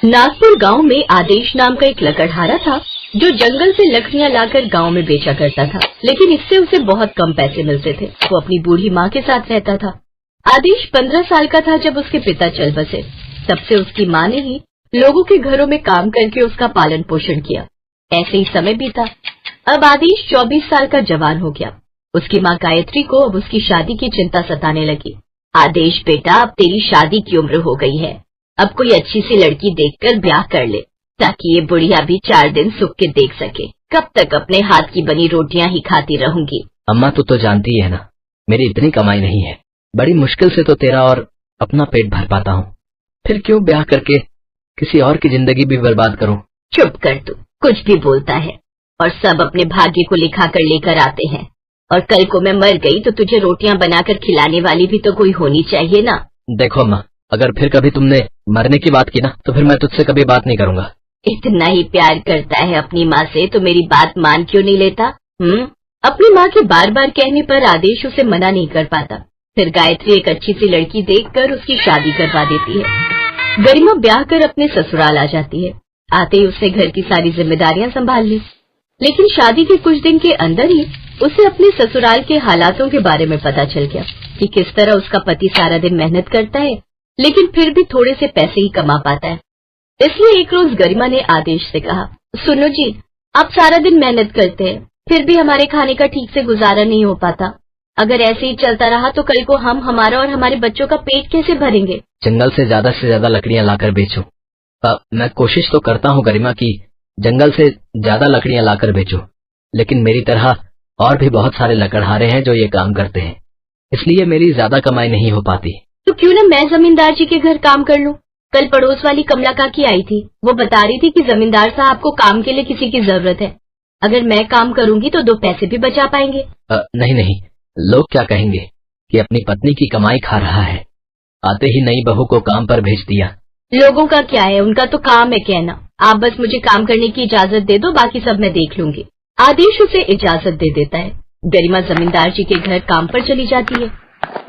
नागपुर गांव में आदेश नाम का एक लकड़हारा था जो जंगल से लकड़ियां लाकर गांव में बेचा करता था, लेकिन इससे उसे बहुत कम पैसे मिलते थे। वो अपनी बूढ़ी माँ के साथ रहता था। आदेश 15 साल का था जब उसके पिता चल बसे। तब से उसकी माँ ने ही लोगों के घरों में काम करके उसका पालन पोषण किया। ऐसे ही समय बीता। अब आदेश 24 साल का जवान हो गया। उसकी माँ गायत्री को अब उसकी शादी की चिंता सताने लगी। आदेश बेटा, अब तेरी शादी की उम्र हो गई है, अब कोई अच्छी सी लड़की देखकर ब्याह कर ले ताकि ये बुढ़िया भी 4 दिन सुख के देख सके। कब तक अपने हाथ की बनी रोटियां ही खाती रहूंगी। अम्मा तो जानती है ना, मेरी इतनी कमाई नहीं है। बड़ी मुश्किल से तो तेरा और अपना पेट भर पाता हूँ, फिर क्यों ब्याह करके किसी और की जिंदगी भी बर्बाद करूँ। चुप कर, तू कुछ भी बोलता है और सब अपने भाग्य को लिखा कर लेकर आते हैं। और कल को मैं मर गई तो तुझे रोटियां बनाकर खिलाने वाली भी तो कोई होनी चाहिए ना। देखो अम्मा, अगर फिर कभी तुमने मरने की बात की ना तो फिर मैं तुझसे कभी बात नहीं करूंगा। इतना ही प्यार करता है अपनी माँ से तो मेरी बात मान क्यों नहीं लेता? अपनी माँ के बार बार कहने पर आदेश उसे मना नहीं कर पाता। फिर गायत्री एक अच्छी सी लड़की देखकर उसकी शादी करवा देती है। गरिमा ब्याह कर अपने ससुराल आ जाती है। आते ही उसने घर की सारी जिम्मेदारियां संभाल ली, लेकिन शादी के कुछ दिन के अंदर ही उसे अपने ससुराल के हालातों के बारे में पता चल गया कि किस तरह उसका पति सारा दिन मेहनत करता है लेकिन फिर भी थोड़े से पैसे ही कमा पाता है। इसलिए एक रोज गरिमा ने आदेश से कहा, सुनो जी, आप सारा दिन मेहनत करते हैं फिर भी हमारे खाने का ठीक से गुजारा नहीं हो पाता। अगर ऐसे ही चलता रहा तो कल को हम, हमारा और हमारे बच्चों का पेट कैसे भरेंगे? जंगल से ज्यादा लकड़ियां लाकर बेचूं। मैं कोशिश तो करता हूँ गरिमा की जंगल से ज्यादा लकड़ियां लाकर बेचूं, लेकिन मेरी तरह और भी बहुत सारे लकड़हारे हैं जो ये काम करते हैं, इसलिए मेरी ज्यादा कमाई नहीं हो पाती। तो क्यों न मैं जमींदार जी के घर काम कर लूं? कल पड़ोस वाली कमला काकी आई थी, वो बता रही थी कि जमींदार साहब को काम के लिए किसी की जरूरत है। अगर मैं काम करूंगी तो 2 पैसे भी बचा पाएंगे। नहीं, लोग क्या कहेंगे कि अपनी पत्नी की कमाई खा रहा है। आते ही नई बहू को काम पर भेज दिया। लोगों का क्या है, उनका तो काम है कहना। आप बस मुझे काम करने की इजाजत दे दो, बाकी सब मैं देख लूंगी। आदेश उसे इजाजत दे देता है। गरिमा जमींदार जी के घर काम पर चली जाती है।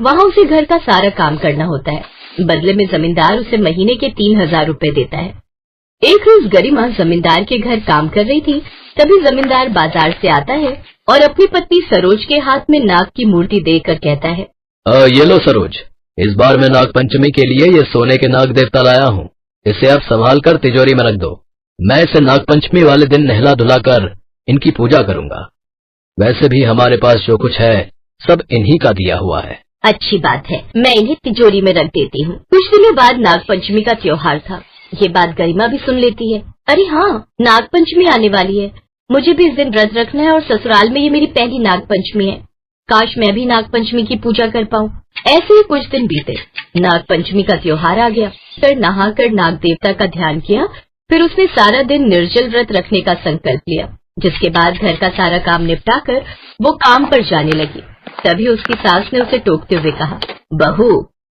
वहाँ उसे घर का सारा काम करना होता है। बदले में जमींदार उसे महीने के 3000 रुपए देता है। एक रोज गरिमा जमींदार के घर काम कर रही थी, तभी जमींदार बाजार से आता है और अपनी पत्नी सरोज के हाथ में नाग की मूर्ति देकर कहता है, ये लो सरोज, इस बार मैं नाग पंचमी के लिए ये सोने के नाग देवता लाया हूँ। इसे आप संभाल कर तिजोरी में रख दो। मैं इसे नाग पंचमी वाले दिन नहला धुला कर इनकी पूजा करूंगा। वैसे भी हमारे पास जो कुछ है सब इन्हीं का दिया हुआ है। अच्छी बात है, मैं इन्हें तिजोरी में रख देती हूँ। कुछ दिनों बाद नाग पंचमी का त्योहार था। ये बात गरिमा भी सुन लेती है। अरे हाँ, नाग पंचमी आने वाली है, मुझे भी इस दिन व्रत रखना है और ससुराल में ये मेरी पहली नाग पंचमी है। काश मैं भी नाग पंचमी की पूजा कर पाऊँ। ऐसे ही कुछ दिन बीते। नाग पंचमी का त्योहार आ गया। फिर नहाकर नाग देवता का ध्यान किया। फिर उसने सारा दिन निर्जल व्रत रखने का संकल्प लिया, जिसके बाद घर का सारा काम निपटाकर वो काम पर जाने लगी। तभी उसकी सास ने उसे टोकते हुए कहा, बहू,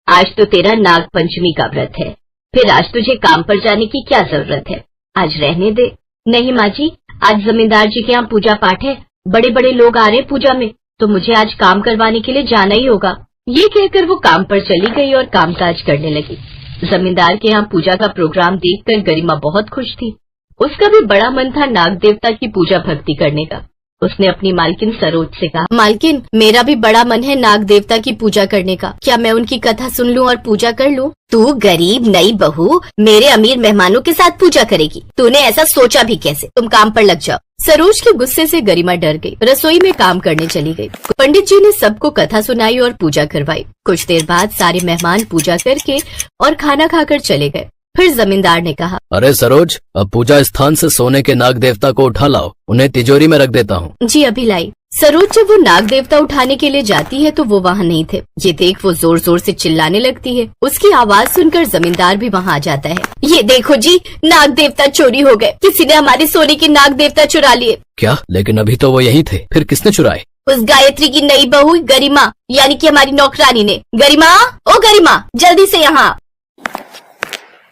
आज तो तेरा नाग पंचमी का व्रत है, फिर आज तुझे काम पर जाने की क्या जरूरत है? आज रहने दे। नहीं माँ जी, आज जमींदार जी के यहाँ पूजा पाठ है, बड़े बड़े लोग आ रहे पूजा में, तो मुझे आज काम करवाने के लिए जाना ही होगा। ये कहकर वो काम पर चली गई और कामकाज करने लगी। जमींदार के यहाँ पूजा का प्रोग्राम देखकर गरिमा बहुत खुश थी। उसका भी बड़ा मन था नाग देवता की पूजा भक्ति करने का। उसने अपनी मालकिन सरोज से कहा, मालकिन, मेरा भी बड़ा मन है नाग देवता की पूजा करने का, क्या मैं उनकी कथा सुन लूं और पूजा कर लूं? तू गरीब नई बहू मेरे अमीर मेहमानों के साथ पूजा करेगी? तूने ऐसा सोचा भी कैसे? तुम काम पर लग जाओ। सरोज के गुस्से से गरिमा डर गई, रसोई में काम करने चली गई। पंडित जी ने सबको कथा सुनाई और पूजा करवाई। कुछ देर बाद सारे मेहमान पूजा करके और खाना खाकर चले गए। फिर जमींदार ने कहा, अरे सरोज, अब पूजा स्थान से सोने के नाग देवता को उठा लाओ, उन्हें तिजोरी में रख देता हूँ। जी अभी लाई। सरोज जब वो नाग देवता उठाने के लिए जाती है तो वो वहाँ नहीं थे। ये देख वो जोर जोर से चिल्लाने लगती है। उसकी आवाज सुनकर जमींदार भी वहाँ आ जाता है। ये देखो जी, नाग देवता चोरी हो गए, किसी ने हमारे सोने के नाग देवता चुरा लिए। क्या? लेकिन अभी तो वो यही थे, फिर किसने चुराए? उस गायत्री की नई बहू गरिमा, यानी कि हमारी नौकरानी ने। गरिमा, ओ गरिमा, जल्दी से यहाँ।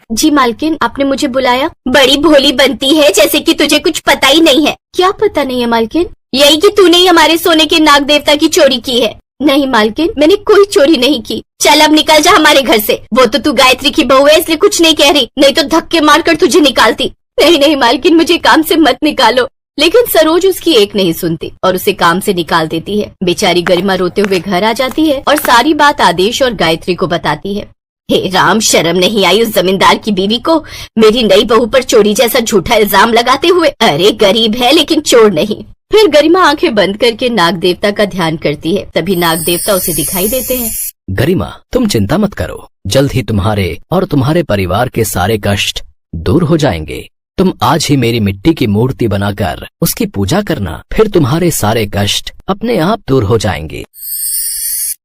जी मालकिन, आपने मुझे बुलाया? बड़ी भोली बनती है, जैसे कि तुझे कुछ पता ही नहीं है। क्या पता नहीं है मालकिन? यही कि तूने ही हमारे सोने के नाग देवता की चोरी की है। नहीं मालकिन, मैंने कोई चोरी नहीं की। चल अब निकल जा हमारे घर से। वो तो तू गायत्री की बहू है इसलिए कुछ नहीं कह रही, नहीं तो धक्के मारकर तुझे निकालती। नहीं नहीं मालकिन, मुझे काम से मत निकालो। लेकिन सरोज उसकी एक नहीं सुनती और उसे काम से निकाल देती है। बेचारी गरिमा रोते हुए घर आ जाती है और सारी बात आदेश और गायत्री को बताती है। हे राम, शर्म नहीं आई उस जमींदार की बीवी को मेरी नई बहू पर चोरी जैसा झूठा इल्जाम लगाते हुए। अरे गरीब है लेकिन चोर नहीं। फिर गरिमा आंखें बंद करके नाग देवता का ध्यान करती है। तभी नाग देवता उसे दिखाई देते हैं। गरिमा, तुम चिंता मत करो, जल्द ही तुम्हारे और तुम्हारे परिवार के सारे कष्ट दूर हो जाएंगे। तुम आज ही मेरी मिट्टी की मूर्ति बनाकर उसकी पूजा करना, फिर तुम्हारे सारे कष्ट अपने आप दूर हो जाएंगे।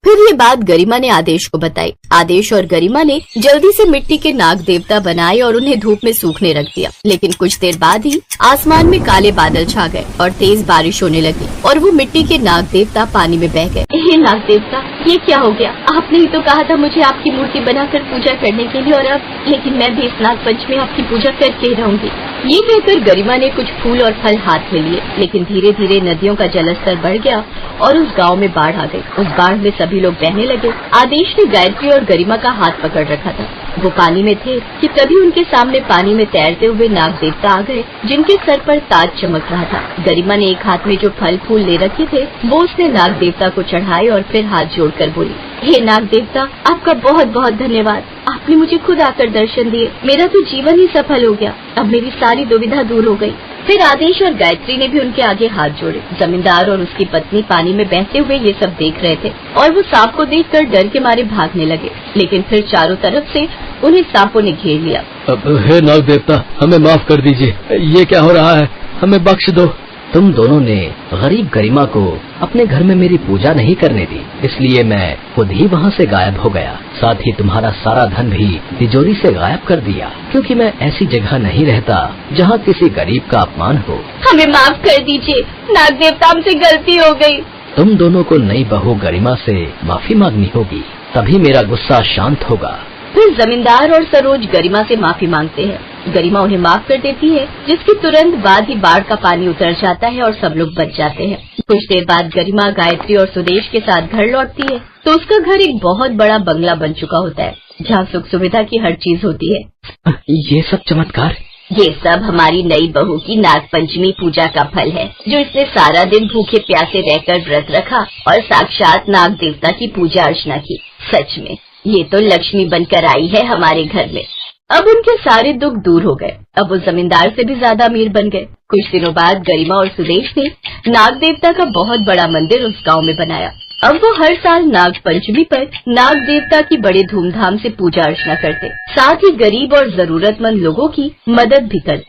फिर ये बात गरिमा ने आदेश को बताई। आदेश और गरिमा ने जल्दी से मिट्टी के नाग देवता बनाए और उन्हें धूप में सूखने रख दिया। लेकिन कुछ देर बाद ही आसमान में काले बादल छा गए और तेज बारिश होने लगी और वो मिट्टी के नाग देवता पानी में बह गए। हे नाग देवता, ये क्या हो गया? आपने ही तो कहा था मुझे आपकी मूर्ति बनाकर पूजा करने के लिए, और अब लेकिन मैं भी इस नाग पंचमी में आपकी पूजा करके रहूंगी। ये कहकर गरिमा ने कुछ फूल और फल हाथ में लिए। लेकिन धीरे धीरे नदियों का जलस्तर बढ़ गया और उस गांव में बाढ़ आ गई। उस बाढ़ में सभी लोग बहने लगे। आदेश ने गायत्री और गरिमा का हाथ पकड़ रखा था। वो पानी में थे कि तभी उनके सामने पानी में तैरते हुए नाग देवता आ गए, जिनके सर पर ताज चमक रहा था। गरिमा ने एक हाथ में जो फल फूल ले रखे थे वो उसने नाग देवता को चढ़ाए और फिर हाथ जोड़कर बोली, हे नाग देवता, आपका बहुत बहुत धन्यवाद। आपने मुझे खुद आकर दर्शन दिए। मेरा तो जीवन ही सफल हो गया। अब मेरी सारी दुविधा दूर हो गई। फिर आदेश और गायत्री ने भी उनके आगे हाथ जोड़े। जमींदार और उसकी पत्नी पानी में बहते हुए ये सब देख रहे थे और वो सांप को देखकर डर के मारे भागने लगे। लेकिन फिर चारों तरफ से उन्हें सांपों ने घेर लिया। हे नाग देवता, हमें माफ कर दीजिए, ये क्या हो रहा है, हमें बख्श दो। तुम दोनों ने गरीब गरिमा को अपने घर में मेरी पूजा नहीं करने दी, इसलिए मैं खुद ही वहाँ से गायब हो गया। साथ ही तुम्हारा सारा धन भी तिजोरी से गायब कर दिया, क्योंकि मैं ऐसी जगह नहीं रहता जहाँ किसी गरीब का अपमान हो। हमें माफ कर दीजिए नाग देवता, हमसे गलती हो गई। तुम दोनों को नई बहू गरिमा से माफी मांगनी होगी, तभी मेरा गुस्सा शांत होगा। फिर जमींदार और सरोज गरिमा से माफी मांगते हैं। गरिमा उन्हें माफ कर देती है, जिसके तुरंत बाद ही बाढ़ का पानी उतर जाता है और सब लोग बच जाते हैं। कुछ देर बाद गरिमा गायत्री और सुदेश के साथ घर लौटती है तो उसका घर एक बहुत बड़ा बंगला बन चुका होता है, जहाँ सुख सुविधा की हर चीज होती है। ये सब चमत्कार, ये सब हमारी नई बहू की नाग पंचमी पूजा का फल है, जो इसने सारा दिन भूखे प्यासे रहकर व्रत रखा और साक्षात नाग देवता की पूजा अर्चना की। सच में ये तो लक्ष्मी बनकर आई है हमारे घर में। अब उनके सारे दुख दूर हो गए। अब वो जमींदार से भी ज्यादा अमीर बन गए। कुछ दिनों बाद गरिमा और सुदेश ने नाग देवता का बहुत बड़ा मंदिर उस गांव में बनाया। अब वो हर साल नाग पंचमी पर नाग देवता की बड़े धूमधाम से पूजा अर्चना करते, साथ ही गरीब और जरूरतमंद लोगों की मदद भी करते।